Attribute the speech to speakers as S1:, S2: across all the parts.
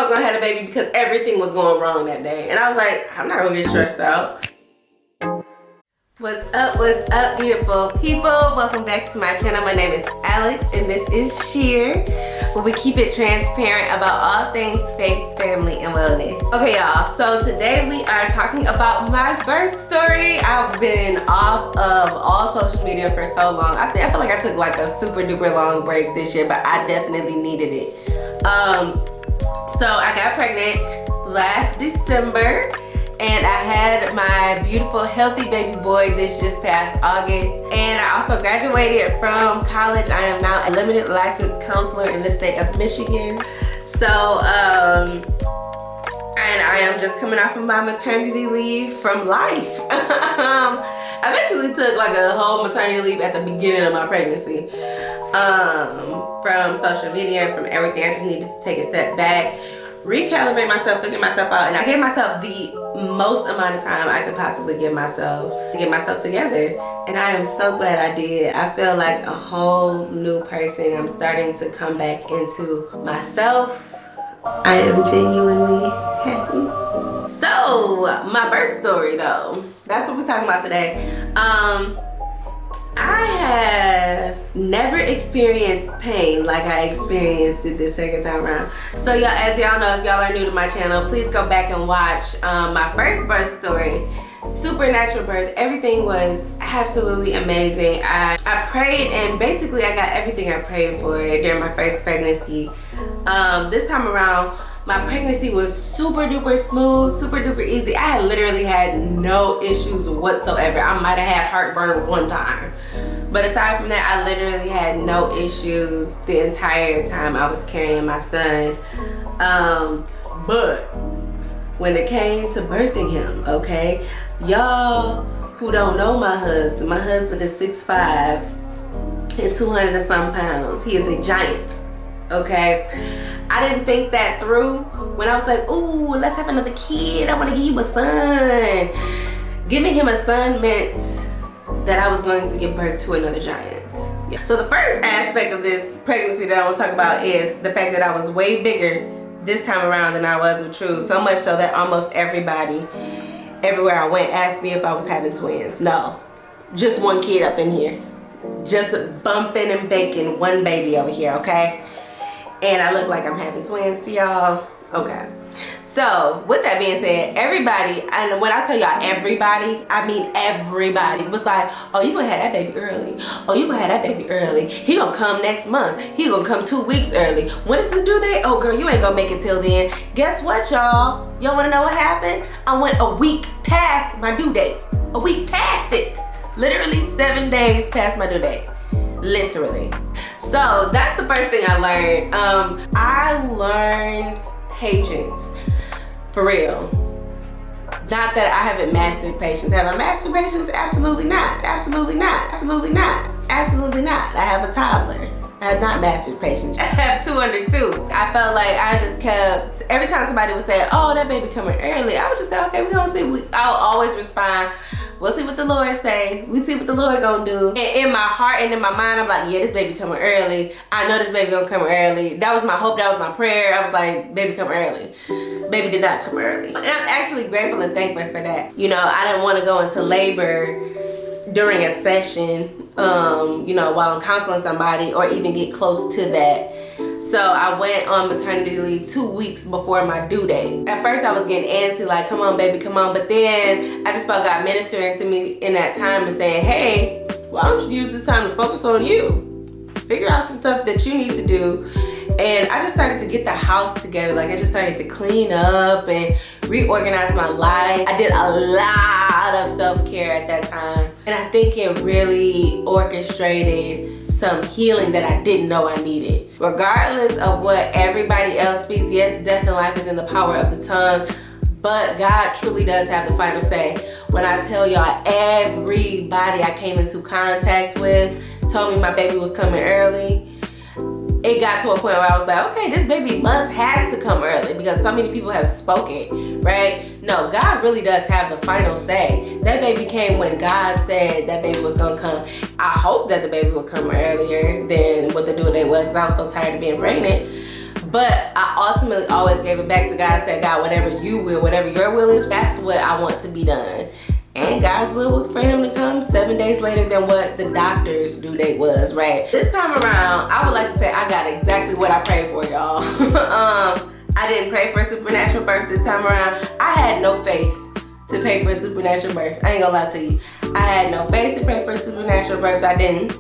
S1: was gonna have a baby because everything was going wrong that day. And I was like, I'm not gonna get stressed out. What's up, beautiful people? Welcome back to my channel. My name is Alex and this is Sheer, where we keep it transparent about all things faith, family, and wellness. Okay, y'all, so today we are talking about my birth story. I've been off of all social media for so long. I feel like I took like a super duper long break this year, but I definitely needed it. So I got pregnant last December. And I had my beautiful, healthy baby boy this just past August. And I also graduated from college. I am now a limited licensed counselor in the state of Michigan. So, and I am just coming off of my maternity leave from life. I basically took like a whole maternity leave at the beginning of my pregnancy. From social media, from everything. I just needed to take a step back, recalibrate myself, figure myself out, and I gave myself the most amount of time I could possibly give myself to get myself together. And I am so glad I did. I feel like a whole new person. I'm starting to come back into myself. I am genuinely happy. So, my birth story though, that's what we're talking about today. I have never experienced pain like I experienced it this second time around. So y'all, as y'all know, if y'all are new to my channel, please go back and watch my first birth story. Supernatural birth. Everything was absolutely amazing. I prayed and basically I got everything I prayed for during my first pregnancy. This time around, my pregnancy was super duper smooth, super duper easy. I had literally had no issues whatsoever. I might have had heartburn one time. But aside from that, I literally had no issues the entire time I was carrying my son. But when it came to birthing him, okay, y'all who don't know my husband is 6'5" and 200 and some pounds. He is a giant, okay? I didn't think that through when I was like, ooh, let's have another kid. I want to give you a son. Giving him a son meant that I was going to give birth to another giant. Yeah. So the first aspect of this pregnancy that I want to talk about is the fact that I was way bigger this time around than I was with True. So much so that almost everybody, everywhere I went, asked me if I was having twins. No, just one kid up in here. Just bumping and baking one baby over here, okay? And I look like I'm having twins to y'all. Okay. So with that being said, everybody, and when I tell y'all everybody, I mean everybody, was like, oh, you gonna have that baby early. Oh, you gonna have that baby early. He gonna come next month. He gonna come 2 weeks early. When is the due date? Oh girl, you ain't gonna make it till then. Guess what, y'all? Y'all wanna know what happened? I went a week past my due date. A week past it. Literally 7 days past my due date. Literally. So that's the first thing I learned. I learned patience, for real. Not that I haven't mastered patience. Have I mastered patience? Absolutely not. Absolutely not. Absolutely not. Absolutely not. I have a toddler. I have not mastered patience. I have 2 under 2. I felt like I just kept, every time somebody would say, oh, that baby coming early, I would just say, okay, we're gonna see. I'll always respond, we'll see what the Lord say. We see what the Lord gonna do. And in my heart and in my mind, I'm like, yeah, this baby coming early. I know this baby gonna come early. That was my hope, that was my prayer. I was like, baby come early. Baby did not come early. And I'm actually grateful and thankful for that. You know, I didn't want to go into labor during a session, you know, while I'm counseling somebody or even get close to that. So I went on maternity leave 2 weeks before my due date. At first I was getting antsy, like, come on baby, come on. But then I just felt God ministering to me in that time and saying, hey, why don't you use this time to focus on you? Figure out some stuff that you need to do. And I just started to get the house together. Like I just started to clean up and reorganize my life. I did a lot of self-care at that time. And I think it really orchestrated some healing that I didn't know I needed. Regardless of what everybody else speaks, yes, death and life is in the power of the tongue, but God truly does have the final say. When I tell y'all, everybody I came into contact with told me my baby was coming early, it got to a point where I was like, okay, this baby has to come early because so many people have spoken, right? No, God really does have the final say. That baby came when God said that baby was gonna come. I hope that the baby would come earlier than what the due date was. I was so tired of being pregnant. But I ultimately always gave it back to God. I said, God, whatever you will, whatever your will is, that's what I want to be done. And God's will was for him to come 7 days later than what the doctor's due date was, right? This time around, I would like to say I got exactly what I prayed for, y'all. I didn't pray for a supernatural birth this time around. I had no faith to pray for a supernatural birth. I ain't gonna lie to you. I had no faith to pray for a supernatural birth, so I didn't.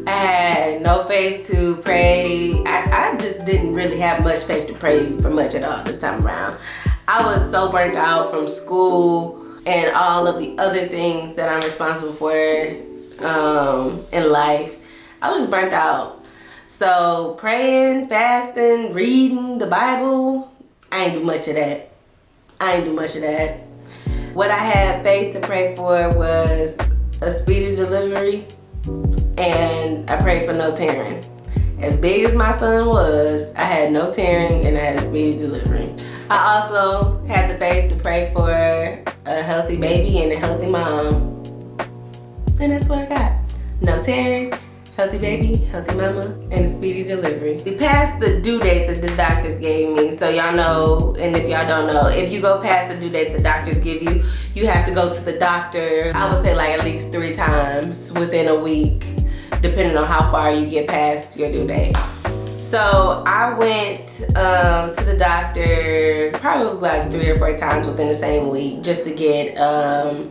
S1: I had no faith to pray. I just didn't really have much faith to pray for much at all this time around. I was so burnt out from school and all of the other things that I'm responsible for in life. I was just burnt out. So praying, fasting, reading the Bible, I ain't do much of that. What I had faith to pray for was a speedy delivery, and I prayed for no tearing. As big as my son was, I had no tearing and I had a speedy delivery. I also had the faith to pray for a healthy baby and a healthy mom. And that's what I got. No tearing, healthy baby, healthy mama, and a speedy delivery. We passed the due date that the doctors gave me. So y'all know, and if y'all don't know, if you go past the due date the doctors give you, you have to go to the doctor, I would say like at least 3 times within a week, depending on how far you get past your due date. So I went to the doctor probably like 3 or 4 times within the same week just to get a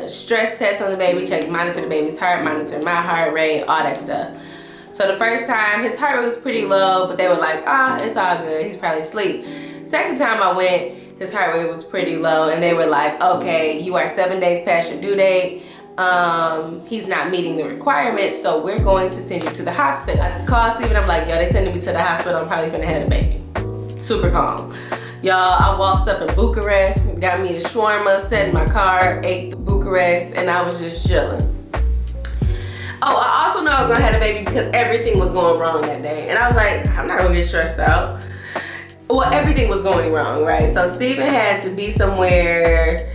S1: stress test on the baby, monitor the baby's heart, monitor my heart rate, all that stuff. So the first time his heart rate was pretty low, but they were like, it's all good, he's probably asleep. Second time I went, his heart rate was pretty low and they were like, okay, you are 7 days past your due date. He's not meeting the requirements, so we're going to send you to the hospital. I called Steve and I'm like, yo, they sending me to the hospital, I'm probably gonna have a baby. Super calm. Y'all, I waltzed up in Bucharest, got me a shawarma, sat in my car, ate the Bucharest, and I was just chilling. Oh, I also know I was gonna have a baby because everything was going wrong that day. And I was like, I'm not gonna get stressed out. Well, everything was going wrong, right? So Steven had to be somewhere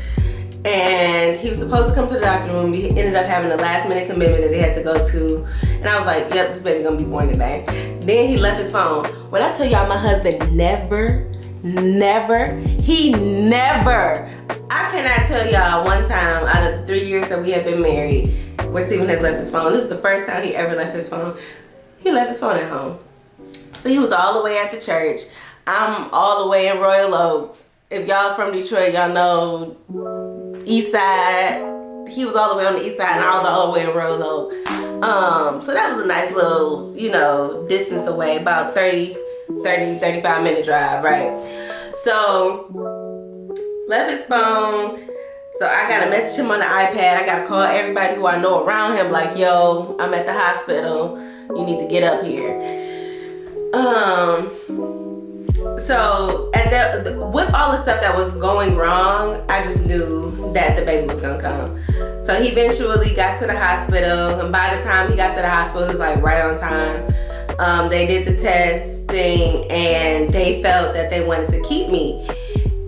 S1: and he was supposed to come to the doctor room. We ended up having a last minute commitment that he had to go to. And I was like, yep, this baby gonna be born today. Then he left his phone. When I tell y'all my husband never, I cannot tell y'all one time out of the 3 years that we have been married where Steven has left his phone. This is the first time he ever left his phone. He left his phone at home. So he was all the way at the church. I'm all the way in Royal Oak. If y'all from Detroit, y'all know East Side. He was all the way on the East Side and I was all the way in Royal Oak. So that was a nice little, distance away, about 35 minute drive, right? So left his phone. So I gotta message him on the iPad. I gotta call everybody who I know around him like, yo, I'm at the hospital. You need to get up here. So with all the stuff that was going wrong, I just knew that the baby was gonna come. So he eventually got to the hospital, and by the time he got to the hospital, he was like right on time. They did the testing and they felt that they wanted to keep me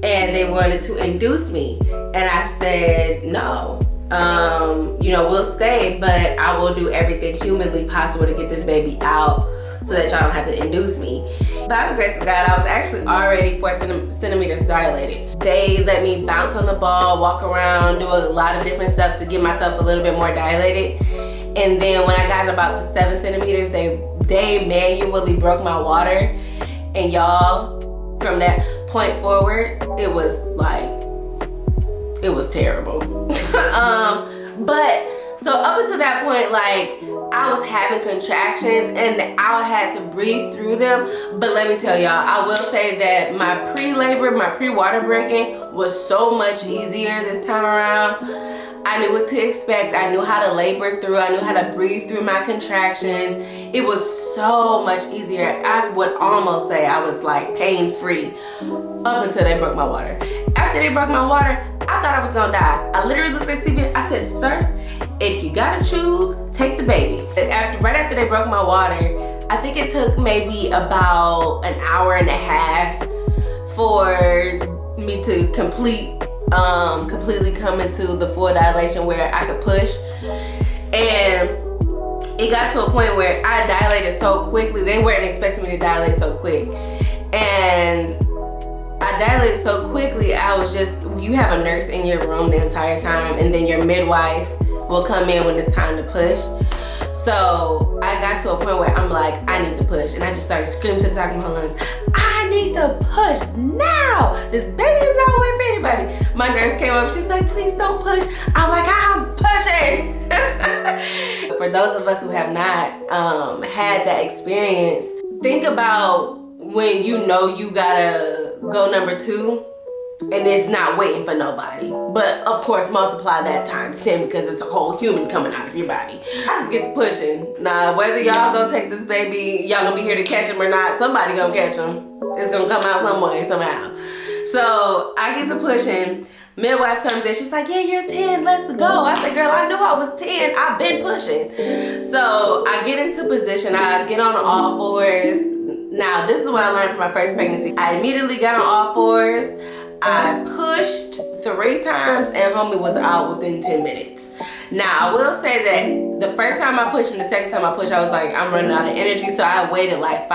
S1: and they wanted to induce me. And I said, no, we'll stay, but I will do everything humanly possible to get this baby out so that y'all don't have to induce me. By the grace of God, I was actually already 4 centimeters dilated. They let me bounce on the ball, walk around, do a lot of different stuff to get myself a little bit more dilated. And then when I got about to 7 centimeters, they manually broke my water. And y'all, from that point forward, it was terrible. So up until that point, I was having contractions and I had to breathe through them. But let me tell y'all, I will say that my pre-labor, my pre-water breaking was so much easier this time around. I knew what to expect. I knew how to labor through. I knew how to breathe through my contractions. It was so much easier. I would almost say I was pain-free up until they broke my water. After they broke my water, I thought I was gonna die. I literally looked at TV. I said, sir, if you gotta choose, take the baby. Right after they broke my water, I think it took maybe about an hour and a half for me to completely come into the full dilation where I could push. And it got to a point where I dilated so quickly. They weren't expecting me to dilate so quick. And I dilated so quickly, I was just, you have a nurse in your room the entire time, and then your midwife will come in when it's time to push. So I got to a point where I'm like, I need to push. And I just started screaming to the top of my lungs, I need to push now. This baby is not waiting for anybody. My nurse came up, she's like, please don't push. I'm like, I'm pushing. For those of us who have not had that experience, think about when you know you gotta go number 2 and it's not waiting for nobody. But of course, multiply that times 10 because it's a whole human coming out of your body. I just get to pushing. Now, whether y'all gonna take this baby, y'all gonna be here to catch him or not, somebody gonna catch him. It's gonna come out some way, somehow. So I get to pushing. Midwife comes in, she's like, yeah, you're 10, let's go. I said, girl, I knew I was 10, I've been pushing. So I get into position, I get on all fours. Now, this is what I learned from my first pregnancy. I immediately got on all fours, I pushed 3 times, and homie was out within 10 minutes. Now, I will say that the first time I pushed and the second time I pushed, I was like, I'm running out of energy, so I waited like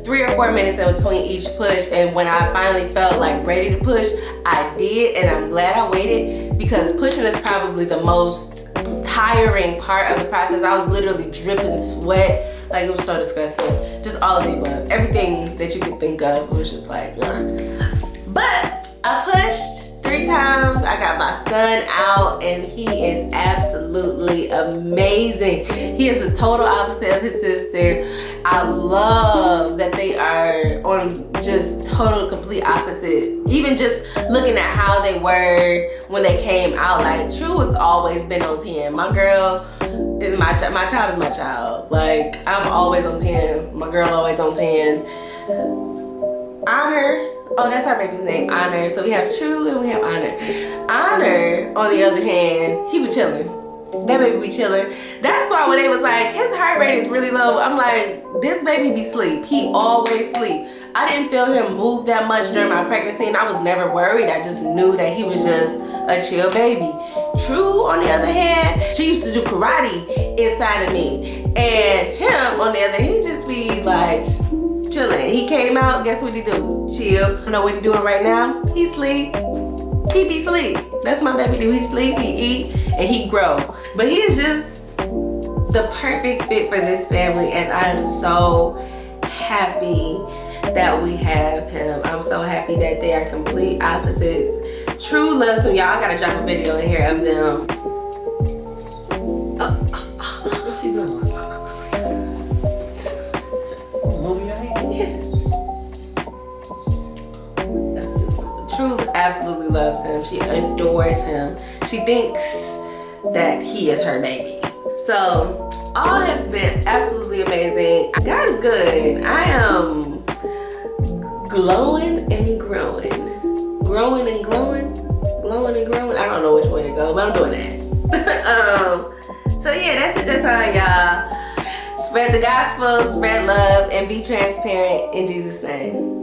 S1: 3 or 4 minutes in between each push, and when I finally felt like ready to push, I did, and I'm glad I waited, because pushing is probably the most tiring part of the process. I was literally dripping sweat, like it was so disgusting. Just all of the above, everything that you could think of, it was just like, ugh. But I pushed 3 times, I got my son out, and he is absolutely amazing. He is the total opposite of his sister. I love that they are on just total complete opposite. Even just looking at how they were when they came out, like True has always been on 10. My girl is my child, my child is my child. Like, I'm always on 10, my girl always on 10. Honor, oh, that's our baby's name, Honor. So we have True and we have Honor. Honor, on the other hand, he be chilling. That baby be chilling. That's why when they was like, his heart rate is really low, I'm like, this baby be sleep. He always sleep. I didn't feel him move that much during my pregnancy, and I was never worried. I just knew that he was just a chill baby. True, on the other hand, she used to do karate inside of me. And him, on the other hand, he just be like, chilling. He came out, guess what he do? Chill. You know what he doing right now? He sleep. He be sleep. That's my baby do. He sleep, he eat, and he grow. But he is just the perfect fit for this family, and I am so happy that we have him. I'm so happy that they are complete opposites. True loves him. Y'all, I gotta drop a video in here of them.
S2: What's she doing? Moving your hand?
S1: Yeah. True absolutely loves him. She adores him. She thinks that he is her baby. So all has been absolutely amazing. God is good. I am glowing and growing. Growing and glowing. Glowing and growing. I don't know which way it goes, but I'm doing that. So yeah, that's it. That's all, y'all. Spread the gospel, spread love, and be transparent in Jesus' name.